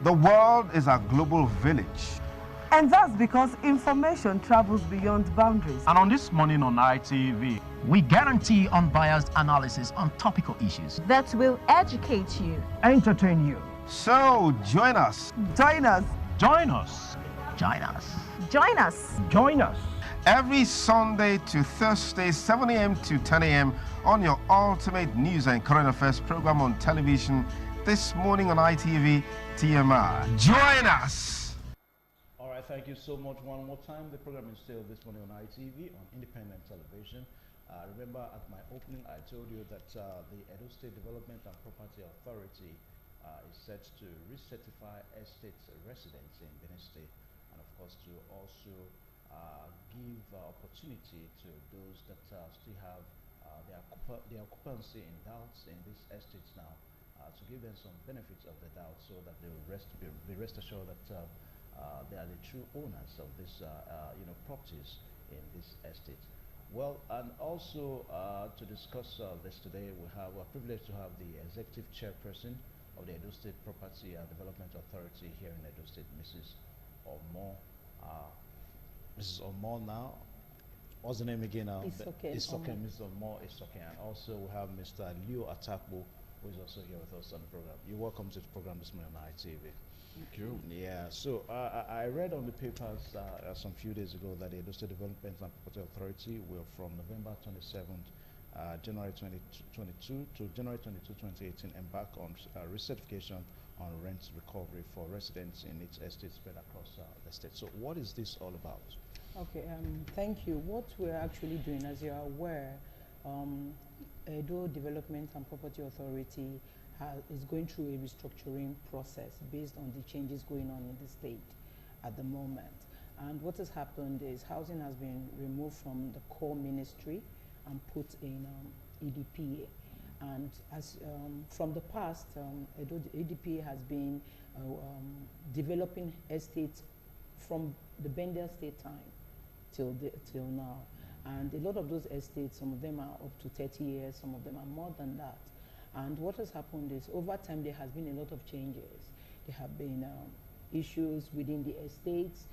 The world is a global village. And that's because information travels beyond boundaries. And on This Morning on ITV, we guarantee unbiased analysis on topical issues that will educate you, entertain you. So join us. Join us. Join us. Join us. Join us. Join us. Every Sunday to Thursday, 7 a.m. to 10 a.m. on your ultimate news and current affairs program on television. This Morning on ITV, TMI. Join us. All right, thank you so much one more time. The program is still This Morning on ITV on independent television. Remember, at my opening, I told you that the Edo State Development and Property Authority is set to recertify estate residents in Benin State, and of course to also give opportunity to those that still have their occupancy in doubts in these estates now, to give them some benefits of the doubt, so that they will be rest assured that they are the true owners of these properties in this estate. Well, and also to discuss this today, we're privileged to have the Executive Chairperson of the Edo State Property and Development Authority here in Edo State, Mrs. Omo. Mrs. Omo now. What's the name again now? It's okay. It's okay. Mrs. Omo is okay. And also we have Mr. Leo Atakbo, who is also here with us on the program. You're welcome to the program this morning on ITV. Thank you. Yeah, so I read on the papers some few days ago that the Edo State Development and Property Authority will, from November 27th, January 2022 to January 22, 2018, embark on recertification on rent recovery for residents in its estates spread across the state. So what is this all about? Okay, thank you. What we're actually doing, as you are aware, Edo Development and Property Authority is going through a restructuring process based on the changes going on in the state at the moment. And what has happened is housing has been removed from the core ministry and put in EDPA. And as from the past, Edo EDPA has been developing estates from the Bendel State time till now. And a lot of those estates, some of them are up to 30 years, some of them are more than that. And what has happened is, over time, there has been a lot of changes. There have been issues within the estates.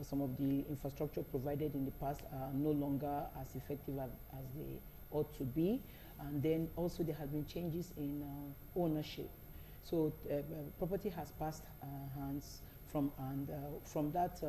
Some of the infrastructure provided in the past are no longer as effective as they ought to be. And then also there have been changes in ownership. So property has passed hands from that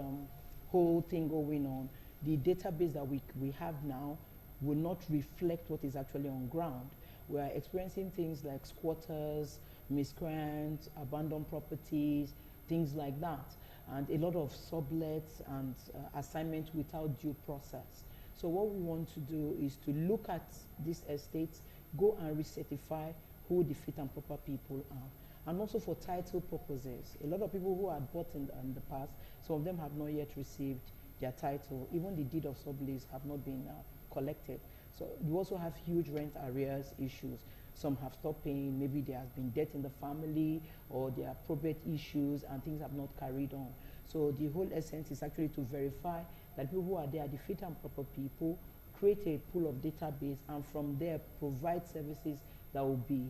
whole thing going on. The database that we have now will not reflect what is actually on ground. We are experiencing things like squatters, miscreants, abandoned properties, things like that, and a lot of sublets and assignments without due process. So what we want to do is to look at these estates, go and recertify who the fit and proper people are. And also for title purposes, a lot of people who had bought in the past, some of them have not yet received their title. Even the deed of sublease have not been collected. So you also have huge rent arrears issues. Some have stopped paying, maybe there has been death in the family, or there are probate issues and things have not carried on. So the whole essence is actually to verify that people who are there are the fit and proper people, create a pool of database, and from there provide services that will be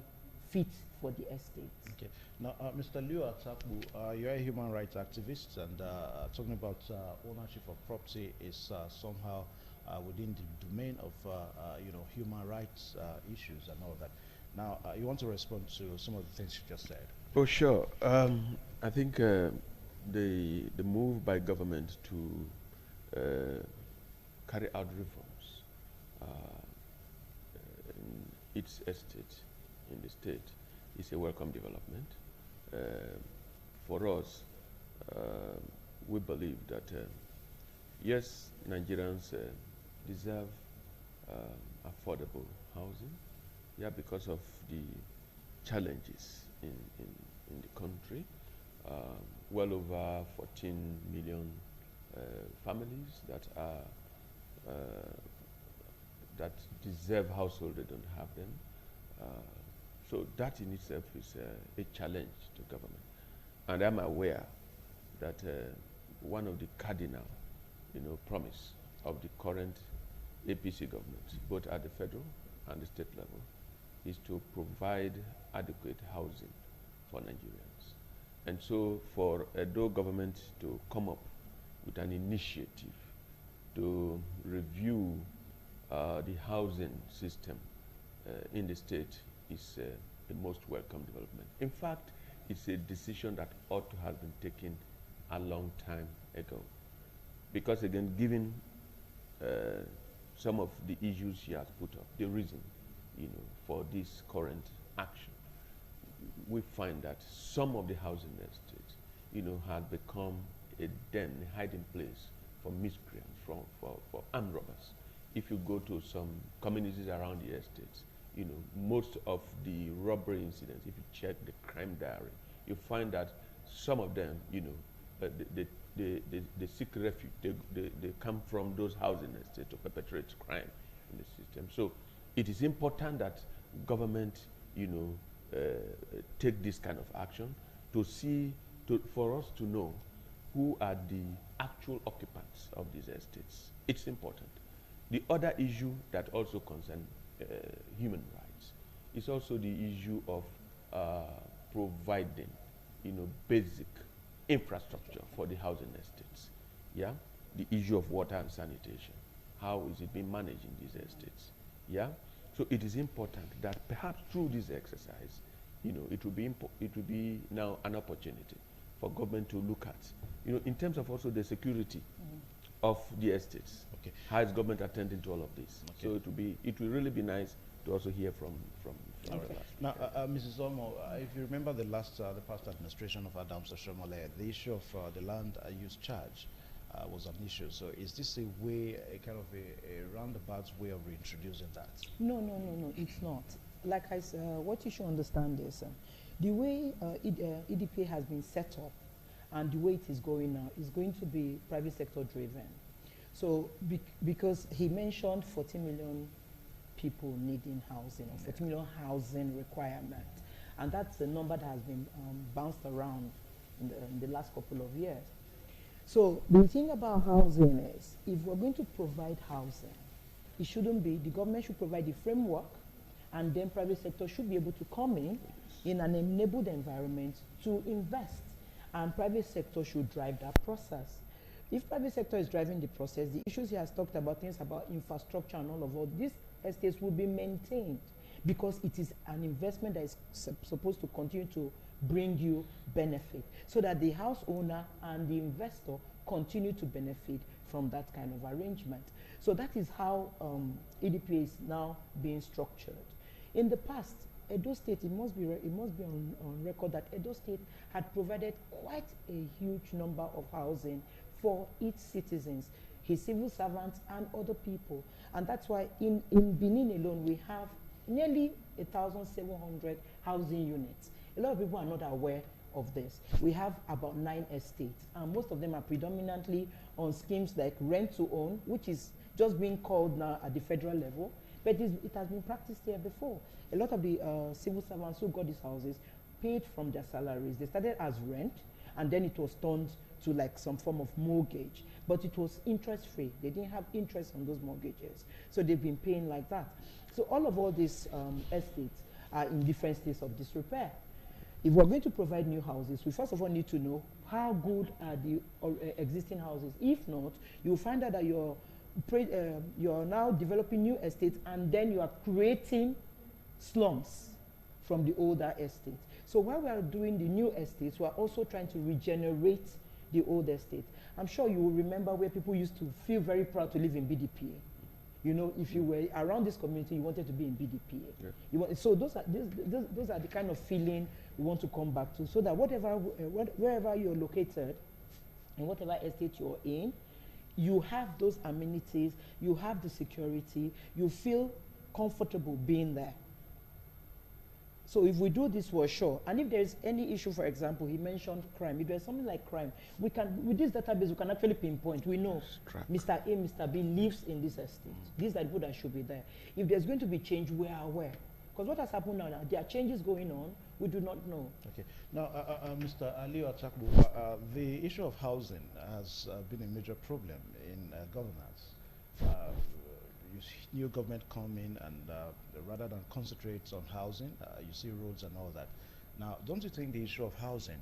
fit for the estate. Okay. Now, Mr. Leo Atakbu, you're a human rights activist, and talking about ownership of property is somehow within the domain of human rights issues and all that. Now, you want to respond to some of the things you just said? Oh, sure. I think the move by government to carry out reforms in its estate in the state is a welcome development. For us, we believe that yes, Nigerians deserve affordable housing, because of the challenges in the country. Well over 14 million families that are that deserve household, they don't have them. So that in itself is a challenge to government. And I'm aware that one of the cardinal, promise of the current APC government, both at the federal and the state level, is to provide adequate housing for Nigerians. And so for Edo government to come up with an initiative to review the housing system in the state is the most welcome development. In fact, it's a decision that ought to have been taken a long time ago. Because again, given some of the issues she has put up, the reason, for this current action, we find that some of the housing estates, had become a den, a hiding place for miscreants, for armed robbers. If you go to some communities around the estates, most of the robbery incidents, if you check the crime diary, you find that some of them, they seek refuge. They come from those housing estates to perpetrate crime in the system. So it is important that government, take this kind of action for us to know who are the actual occupants of these estates. It's important. The other issue that also concerns human rights is also the issue of providing, basic infrastructure for the housing estates. Yeah, the issue of water and sanitation. How is it being managed in these estates? Yeah, so it is important that perhaps through this exercise, it will be now an opportunity for government to look at, in terms of also the security of the estates. Okay. How is government attending to all of this? Okay. So it will really be nice to also hear from Okay. Now, Mrs. Olmo, if you remember the past administration of Adams Oshomole, the issue of the land use charge was an issue. So is this a kind of a roundabout way of reintroducing that? No, it's not. Like I said, what you should understand is the way EDPA has been set up and the way it is going now is going to be private sector driven. So because he mentioned 40 million people needing housing, or 40 million housing requirement, and that's a number that has been bounced around in the last couple of years. So the thing about housing is, if we're going to provide housing, it shouldn't be, the government should provide the framework, and then private sector should be able to come in an enabled environment to invest, and private sector should drive that process. If private sector is driving the process, the issues he has talked about, things about infrastructure and all these estates will be maintained, because it is an investment that is supposed to continue to bring you benefit, so that the house owner and the investor continue to benefit from that kind of arrangement. So that is how EDPA is now being structured. In the past, Edo State, it must be on record that Edo State had provided quite a huge number of housing for its citizens, his civil servants and other people. And that's why in Benin alone, we have nearly 1,700 housing units. A lot of people are not aware of this. We have about 9 estates, and most of them are predominantly on schemes like rent to own, which is just being called now at the federal level, but it has been practiced here before. A lot of the civil servants who got these houses paid from their salaries. They started as rent, and then it was turned to like some form of mortgage, but it was interest-free. They didn't have interest on those mortgages, so they've been paying like that. So all these estates are in different states of disrepair. If we're going to provide new houses, we first of all need to know how good are the existing houses. If not, you'll find out that you're now developing new estates, and then you are creating slums from the older estates. So while we are doing the new estates, we are also trying to regenerate the old estates. I'm sure you will remember where people used to feel very proud to live in BDPA. If you were around this community, you wanted to be in BDPA. Yeah. So those are the kind of feeling we want to come back to, so that wherever you're located, and whatever estate you're in, you have those amenities, you have the security, you feel comfortable being there. So if we do this, we're sure. And if there's any issue, for example, he mentioned crime. If there's something like crime, we can, with this database, we can actually pinpoint. We know Mr. A, Mr. B lives in this estate. These are the people that should be there. If there's going to be change, we are aware. Because what has happened now, there are changes going on, we do not know. Okay. Now, Mr. Aliu Atakbu, the issue of housing has been a major problem in governance. You see new government come in, and rather than concentrate on housing, you see roads and all that. Now, don't you think the issue of housing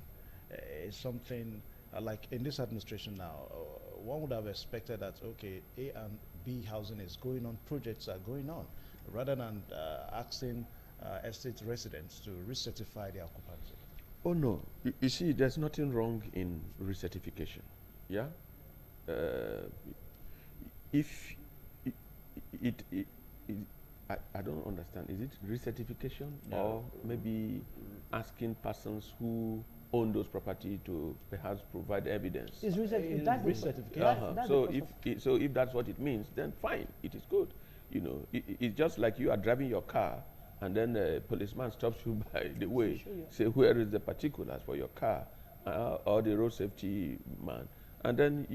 is something like in this administration now, one would have expected that, okay, A and B housing is going on, projects are going on, rather than asking estate residents to recertify their occupancy. Oh no, you see, there's nothing wrong in recertification. Yeah, if I don't understand. Is it recertification or maybe asking persons who own those property to perhaps provide evidence? It's recertification. So if that's what it means, then fine, it is good. You know, it's just like you are driving your car and then a policeman stops you by the way, say where is the particulars for your car, or the road safety man, and then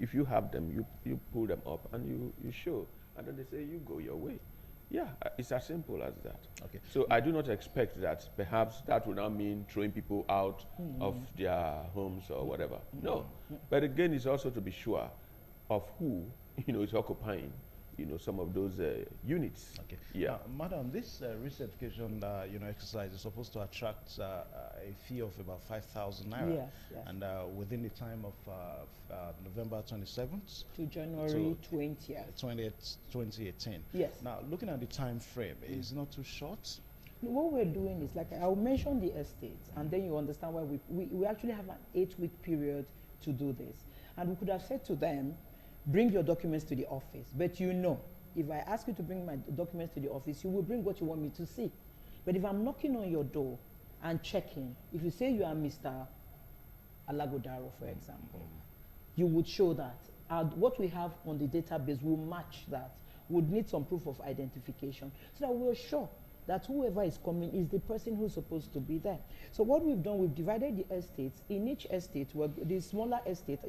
if you have them, you pull them up and you show, and then they say you go your way. Yeah, it's as simple as that. Okay. So I do not expect that perhaps that will now mean throwing people out of their homes or whatever. No. But again, it's also to be sure of who, is occupying, some of those units. Okay. Yeah. Madam, this recertification, exercise is supposed to attract a fee of about 5,000 naira. Yes, yes. And within the time of November 27th to January 20th. 2018. Yes. Now, looking at the time frame, is it not too short? What we're doing is, like I'll mention the estates, and then you understand why we actually have an 8-week period to do this. And we could have said to them, bring your documents to the office. But if I ask you to bring my documents to the office, you will bring what you want me to see. But if I'm knocking on your door and checking, if you say you are Mr. Alagodaro, for example, you would show that. What we have on the database will match that. Would need some proof of identification so that we're sure that whoever is coming is the person who's supposed to be there. So what we've done, we've divided the estates. In each estate, the smaller estate,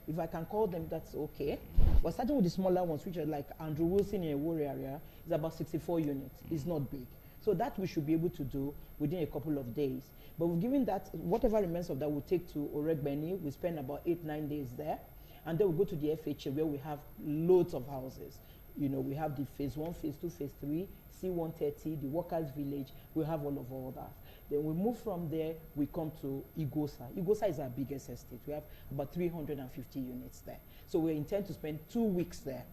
if I can call them, that's okay. But starting with the smaller ones, which are like Andrew Wilson in a Warri area, is about 64 units. It's not big. So that we should be able to do within a couple of days. But we've given that, whatever remains of that, we'll take to Oregbeni. We spend about 8-9 days there. And then we'll go to the FHA where we have loads of houses. We have the phase 1, phase 2, phase 3, C130, the workers' village. We have all that. Then we move from there, we come to Igosa. Igosa is our biggest estate. We have about 350 units there. So we intend to spend 2 weeks there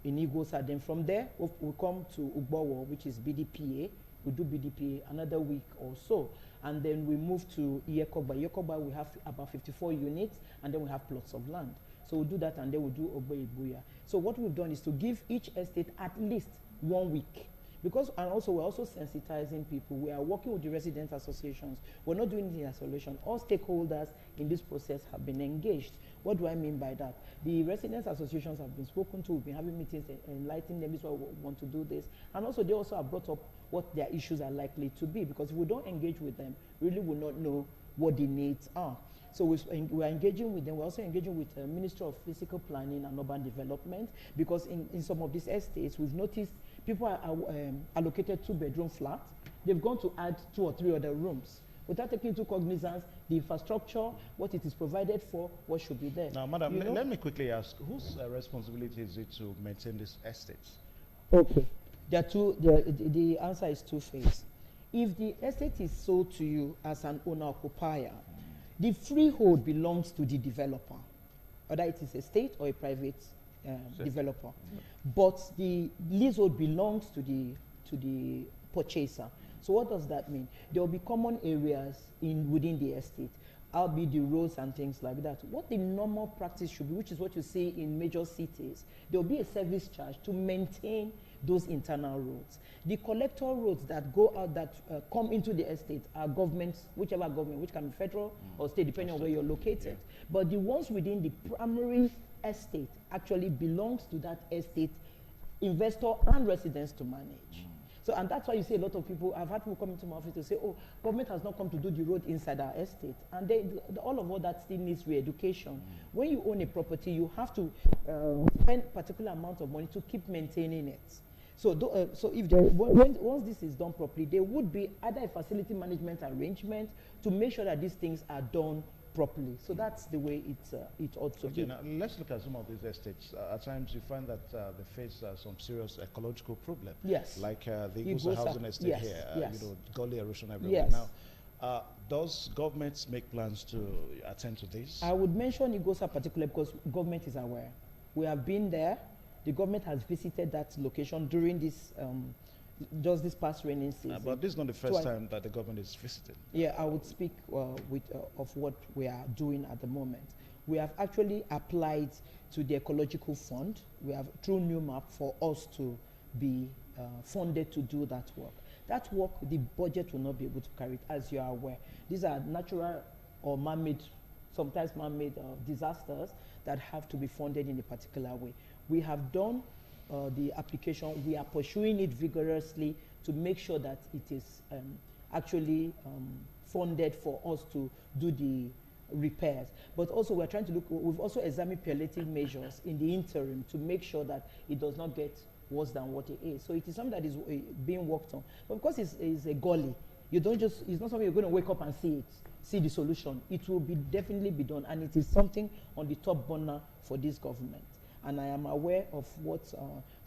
in Igosa. Then from there, we come to Ugbowo, which is BDPA. We do BDPA another week or so. And then we move to Iyekoba. Iyekoba, we have about 54 units, and then we have plots of land. So we'll do that, and then we'll do Ogboibuya. So what we've done is to give each estate at least 1 week. Because, and also we're also sensitizing people. We are working with the residents associations. We're not doing it in isolation. All stakeholders in this process have been engaged. What do I mean by that? The residents associations have been spoken to. We've been having meetings, enlightening them. This is why we want to do this. And also they also have brought up what their issues are likely to be. Because if we don't engage with them, we really will not know what the needs are. So we're engaging with them. We're also engaging with the Ministry of Physical Planning and Urban Development, because in some of these estates, we've noticed people are allocated 2-bedroom flats. They've gone to add 2 or 3 other rooms without taking into cognizance the infrastructure, what it is provided for, what should be there. Now, Madam, let me quickly ask, whose responsibility is it to maintain these estates? Okay. The answer is two-phase. If the estate is sold to you as an owner-occupier, the freehold belongs to the developer, whether it is a state or a private developer. But the leasehold belongs to the purchaser. So what does that mean? There will be common areas within the estate, albeit the roads and things like that. What the normal practice should be, which is what you see in major cities, there will be a service charge to maintain those internal roads. The collector roads that go out, that come into the estate are governments, whichever government, which can be federal or state, depending on where you're located. But the ones within the primary estate actually belongs to that estate investor and residents to manage. So, and that's why you see a lot of people, I've had people come into my office to say, oh, government has not come to do the road inside our estate. And all of all that still needs re-education. When you own a property, you have to spend a particular amount of money to keep maintaining it. So, so if once this is done properly, there would be either a facility management arrangement to make sure that these things are done properly. So that's the way it ought to be. Now let's look at some of these estates. At times you find that they face some serious ecological problem. Yes. Like the Igosa housing estate here, yes. gully erosion everywhere. Now, Does government make plans to attend to this? I would mention Igosa particularly because government is aware. We have been there. The government has visited that location during this, just this past raining season. But this is not the first time that the government is visiting. Yeah, I would speak of what we are doing at the moment. We have actually applied to the Ecological Fund. We have through new map for us to be funded to do that work. That work, the budget will not be able to carry it, as you are aware. These are natural or man-made, sometimes man-made disasters that have to be funded in a particular way. We have done the application. We are pursuing it vigorously to make sure that it is actually funded for us to do the repairs. But also we're trying to look, we've also examined palliative measures in the interim to make sure that it does not get worse than what it is. So it is something that is being worked on. But because it's a gully, you don't just, it's not something you're going to wake up and see the solution. It will be definitely be done, and it is something on the top burner for this government. And I am aware of what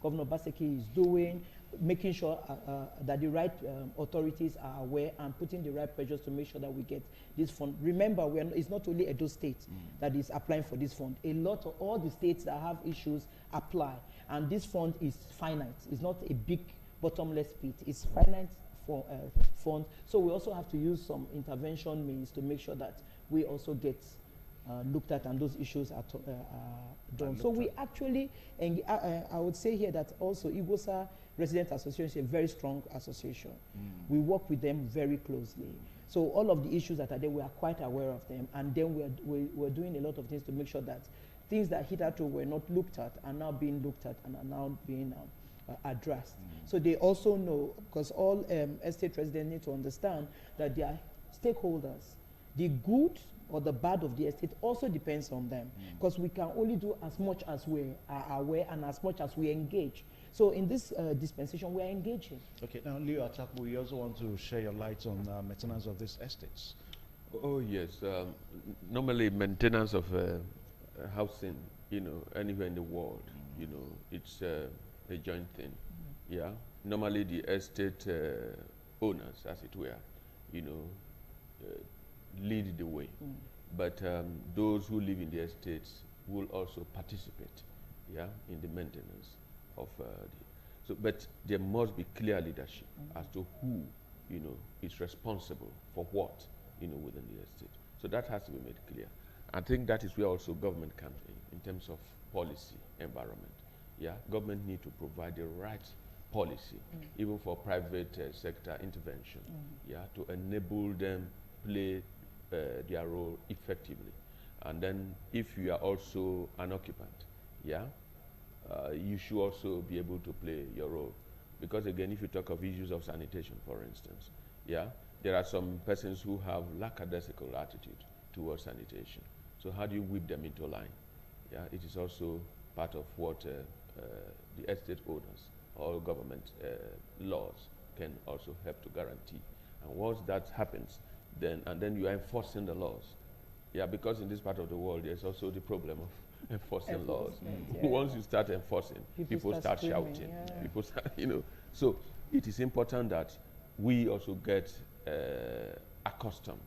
Governor Baseki is doing, making sure that the right authorities are aware and putting the right pressures to make sure that we get this fund. Remember, it's not only Edo State that is applying for this fund. A lot of all the states that have issues apply. And this fund is finite. It's not a big bottomless pit. It's finite for fund. So we also have to use some intervention means to make sure that we also get looked at and those issues are done. So we actually, I would say here that also Igosa Resident Association is a very strong association. We work with them very closely. So all of the issues that are there, we are quite aware of them. And then we're doing a lot of things to make sure that things that hitherto were not looked at are now being looked at and are now being addressed. So they also know, because all estate residents need to understand that they are stakeholders. The good or the bad of the estate also depends on them, because we can only do as much as we are aware and as much as we engage. So in this dispensation, we are engaging. Okay, now Leo Atapu, we also want to share your light on maintenance of these estates. Oh yes, normally maintenance of housing, anywhere in the world, it's a joint thing. Yeah, normally the estate owners, as it were, lead the way. But those who live in the estates will also participate, in the maintenance of but there must be clear leadership as to who, is responsible for what, within the estate. So that has to be made clear. I think that is where also government comes in terms of policy environment. Yeah, government need to provide the right policy, even for private sector intervention, to enable them play their role effectively. And then if you are also an occupant, you should also be able to play your role. Because again, if you talk of issues of sanitation, for instance, there are some persons who have lackadaisical attitude towards sanitation. So how do you whip them into line? It is also part of what the estate owners or government laws can also help to guarantee. And once that happens, then you are enforcing the laws. Because in this part of the world, there's also the problem of enforcing laws. Once you start enforcing, people start shouting. People start, So it is important that we also get accustomed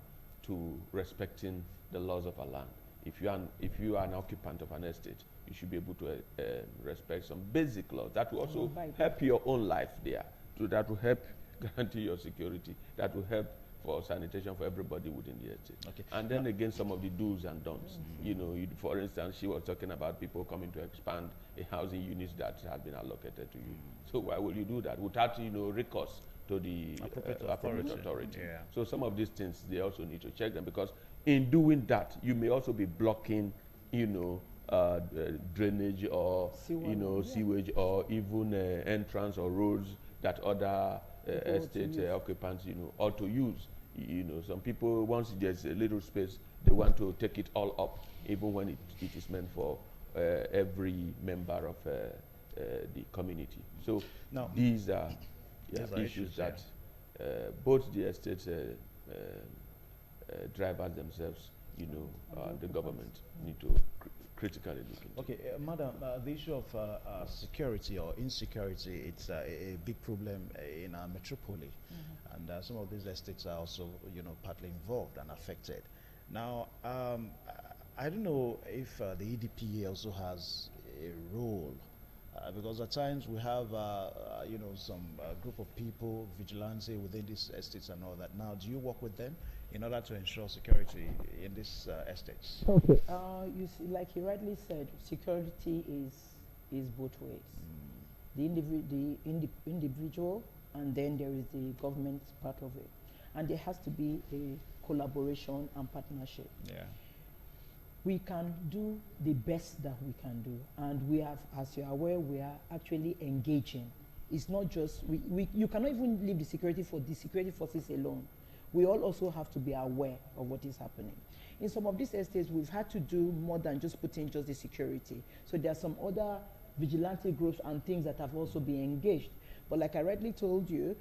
to respecting the laws of our land. If you are an occupant of an estate, you should be able to respect some basic laws. That will also help your own life there. So that will help guarantee your security. That will help for sanitation for everybody within the estate. Okay. And then again, some of the do's and don'ts. For instance, she was talking about people coming to expand a housing unit that has been allocated to you. So why will you do that without, recourse to the appropriate authority? So some of these things, they also need to check them, because in doing that, you may also be blocking, drainage or, sewage or even entrance or roads that other estate occupants, ought to use. Some people, once there's a little space, they want to take it all up, even when it is meant for every member of the community. So now these are issues that both the estate drivers themselves you know, the government need to critically look into. Okay, Madam, the issue of security or insecurity, it's a big problem in our metropole, and some of these estates are also, you know, partly involved and affected. Now, I don't know if the EDPA also has a role, because at times we have, you know, some group of people, vigilante within these estates and all that. Now, do you work with them in order to ensure security in these estates? Okay. You see, like you rightly said, security is both ways. The individual, and then there is the government part of it, and there has to be a collaboration and partnership. Yeah. We can do the best that we can do, and we have, as you are aware, we are actually engaging. It's not just you cannot even leave the security forces alone. We all also have to be aware of what is happening. In some of these estates, we've had to do more than just putting just the security. So there are some other vigilante groups and things that have also been engaged. But like I rightly told you,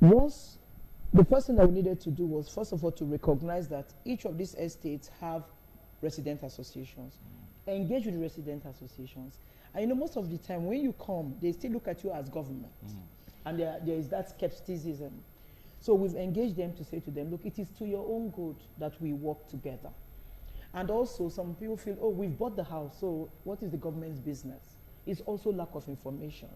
once the first thing that we needed to do was, first of all, to recognize that each of these estates have resident associations. Engage with resident associations. And you know, most of the time when you come, they still look at you as government. And there is that skepticism. So we've engaged them to say to them, look, it is to your own good that we work together. And also some people feel, oh, we've bought the house, so what is the government's business? It's also lack of information.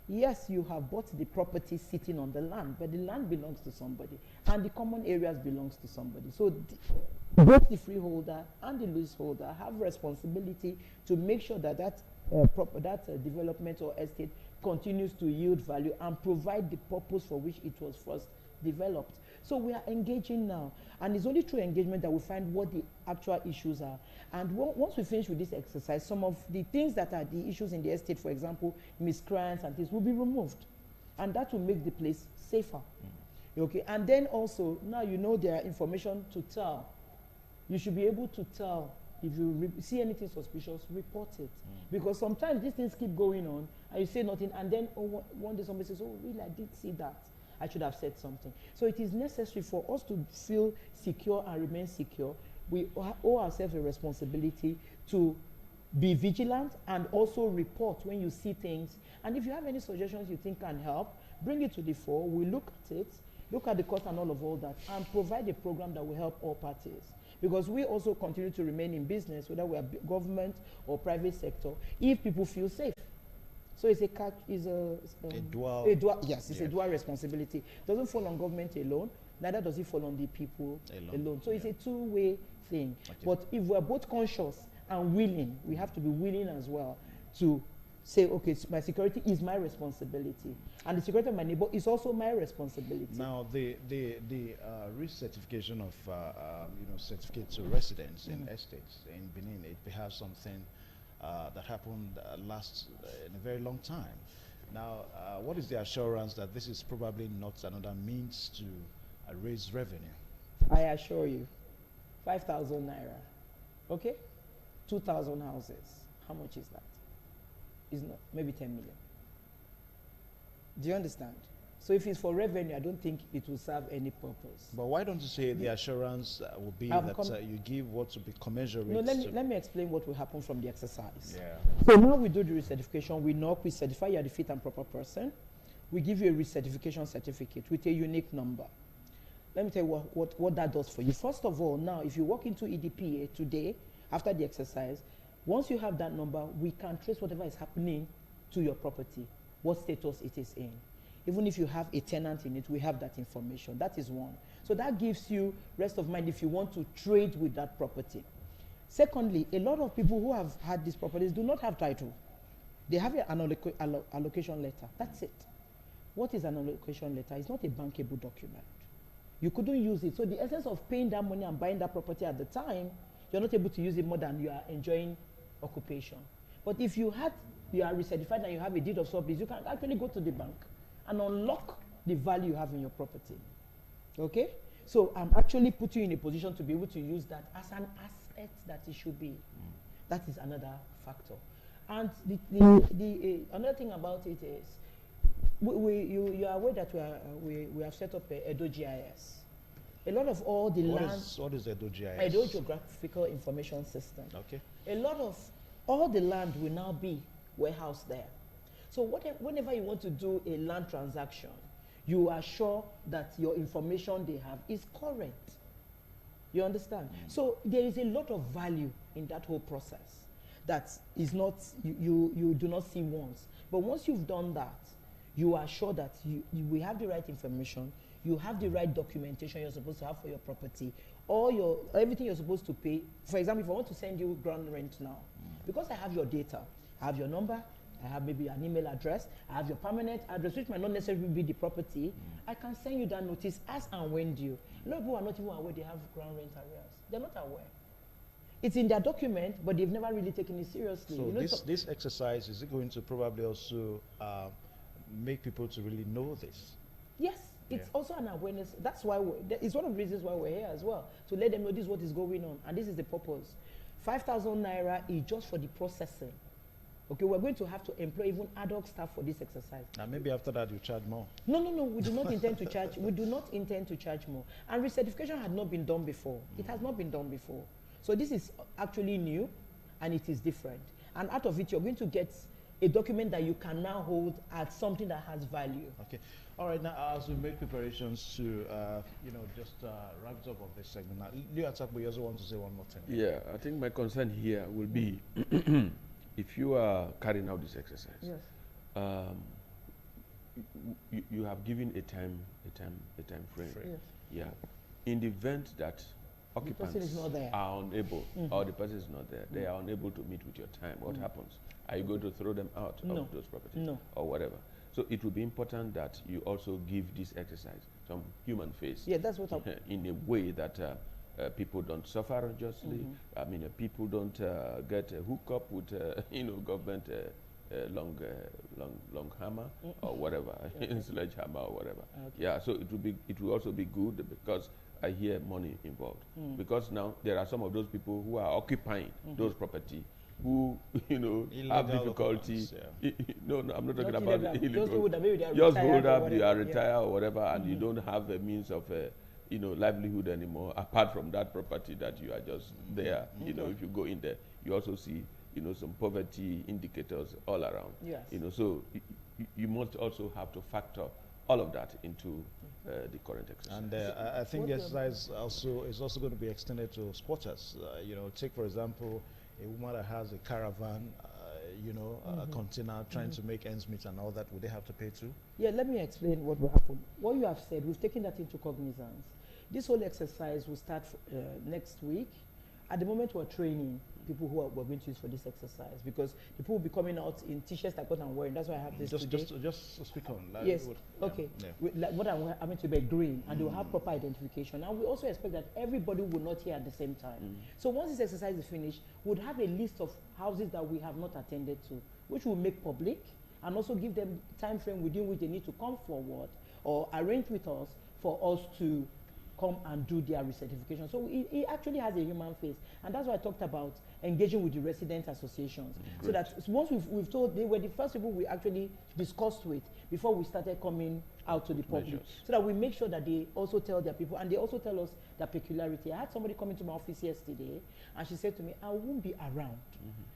Yes, you have bought the property sitting on the land, but the land belongs to somebody, and the common areas belongs to somebody. So both the freeholder and the leaseholder have responsibility to make sure that that development or estate continues to yield value and provide the purpose for which it was first developed. So we are engaging now, and it's only through engagement that we find what the actual issues are. And once we finish with this exercise, some of the things that are the issues in the estate, for example, miscreants and things, will be removed, and that will make the place safer. Okay, and then also now you know there are information to tell. You should be able to tell if you see anything suspicious, report it, because sometimes these things keep going on, and you say nothing, and then one day somebody says, "Oh, really? I did see that. I should have said something." So it is necessary for us to feel secure and remain secure. We owe ourselves a responsibility to be vigilant and also report when you see things. And if you have any suggestions you think can help, bring it to the fore. We look at it, look at the cost and all that, and provide a program that will help all parties. Because we also continue to remain in business, whether we are government or private sector, if people feel safe. So it's a dual responsibility. It doesn't fall on government alone, neither does it fall on the people alone. So it's a two-way thing. Okay. But if we're both conscious and willing, we have to be willing as well to say, okay, my security is my responsibility, and the security of my neighbor is also my responsibility. Now, the recertification of certificate to residents in estates in Benin, it perhaps something that happened last in a very long time. Now, what is the assurance that this is probably not another means to raise revenue? I assure you, 5,000 naira, okay? 2,000 houses, how much is that? It's not, maybe 10 million. Do you understand? So if it's for revenue, I don't think it will serve any purpose. But why don't you say the assurance will be that you give what to be commensurate? No, let me explain what will happen from the exercise. Yeah. So now we do the recertification. We certify you are the fit and proper person. We give you a recertification certificate with a unique number. Let me tell you what that does for you. First of all, now if you walk into EDPA today, after the exercise, once you have that number, we can trace whatever is happening to your property, what status it is in. Even if you have a tenant in it, we have that information. That is one. So that gives you rest of mind if you want to trade with that property. Secondly, a lot of people who have had these properties do not have title. They have an allocation letter. That's it. What is an allocation letter? It's not a bankable document. You couldn't use it. So the essence of paying that money and buying that property at the time, you're not able to use it more than you are enjoying occupation. But if you are recertified and you have a deed of surplus, you can actually go to the bank and unlock the value you have in your property. Okay? So I'm actually putting you in a position to be able to use that as an asset that it should be. That is another factor. And another thing about it is, you are aware that we have set up a Edo GIS. A lot of all the What land... is Edo GIS? Edo Geographical Information System. Okay. A lot of all the land will now be warehoused there. So whenever you want to do a land transaction, you are sure that your information they have is correct. You understand? So there is a lot of value in that whole process that is not, you do not see once. But once you've done that, you are sure that we have the right information, you have the right documentation you're supposed to have for your property, or everything you're supposed to pay. For example, if I want to send you ground rent now, because I have your data, I have your number, I have maybe an email address, I have your permanent address, which might not necessarily be the property, I can send you that notice as and when due. A lot of people are not even aware they have ground rent arrears. They're not aware. It's in their document, but they've never really taken it seriously. So you know, this exercise, is it going to probably also make people to really know this? Yes, it's also an awareness. That's why it's one of the reasons why we're here as well, to let them know this is what is going on, and this is the purpose. 5,000 naira is just for the processing. Okay, we're going to have to employ even ad hoc staff for this exercise. And maybe after that you charge more. No, we do not intend to charge. We do not intend to charge more. And recertification had not been done before. It has not been done before. So this is actually new, and it is different. And out of it, you're going to get a document that you can now hold as something that has value. Okay. All right. Now, as we make preparations to, just wrap it up of this segment. Now, Leo Atakbo, you also want to say one more thing? Yeah, I think my concern here will be if you are carrying out this exercise. Yes. You have given a time frame. Yes. Yeah. In the event that occupants is not there, are unable, or the person is not there, they are unable to meet with your time, what happens? Are you going to throw them out of those properties? No. Or whatever? So it will be important that you also give this exercise some human face. Yeah, that's what in a way that people don't suffer unjustly. I mean, people don't get hooked up with, government long hammer or whatever, sledgehammer or whatever. Okay. Yeah, so it will also be good because I hear money involved. Because now there are some of those people who are occupying those property who, have difficulty. No, I'm not talking about illegal. Just hold up, you are retired or whatever, and you don't have a means of livelihood anymore, apart from that property that you are just there. If you go in there, you also see, some poverty indicators all around. Yes. So you must also have to factor all of that into the current exercise. And I think the exercise is also going to be extended to sporters. Take for example, a woman that has a caravan, a container, trying to make ends meet and all that. Would they have to pay too? Yeah, let me explain what will happen. What you have said, we've taken that into cognizance. This whole exercise will start next week. At the moment, we're training people who we're going to use for this exercise, because the people will be coming out in t-shirts like what I'm wearing. That's why I have this today. Just speak on. Like, yes. Okay. Yeah. Like what I'm wearing, I meant to be green, and they will have proper identification. And we also expect that everybody will not hear at the same time. So once this exercise is finished, we'll have a list of houses that we have not attended to, which we'll make public, and also give them time frame within which they need to come forward or arrange with us for us to come and do their recertification. So it actually has a human face. And that's why I talked about engaging with the resident associations. So that once we've told, they were the first people we actually discussed with before we started coming out to the public. So that we make sure that they also tell their people, and they also tell us their peculiarity. I had somebody come into my office yesterday, and she said to me, I won't be around.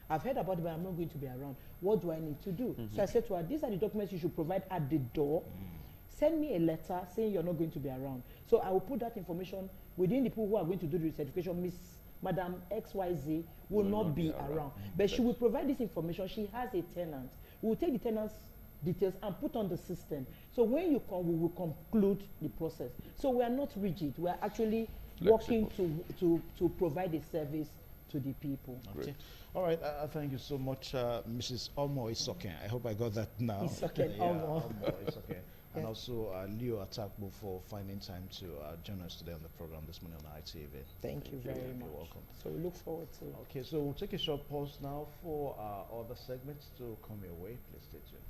I've heard about it, but I'm not going to be around. What do I need to do? So I said to her, these are the documents you should provide at the door. Send me a letter saying you're not going to be around. So I will put that information within the people who are going to do the certification. Madam XYZ will not be around. But she will provide this information. She has a tenant. We will take the tenant's details and put on the system. So when you come, we will conclude the process. So we are not rigid. We are actually working to provide a service to the people. Okay. All right. Thank you so much, Mrs. Omo Isoken. I hope I got that now. Isoken, Omo. Isoken. And also Leo Atakbo for finding time to join us today on the program this morning on ITV. Thank you very much. You're welcome. So we look forward to it. Okay, so we'll take a short pause now for other segments to come your way. Please stay tuned.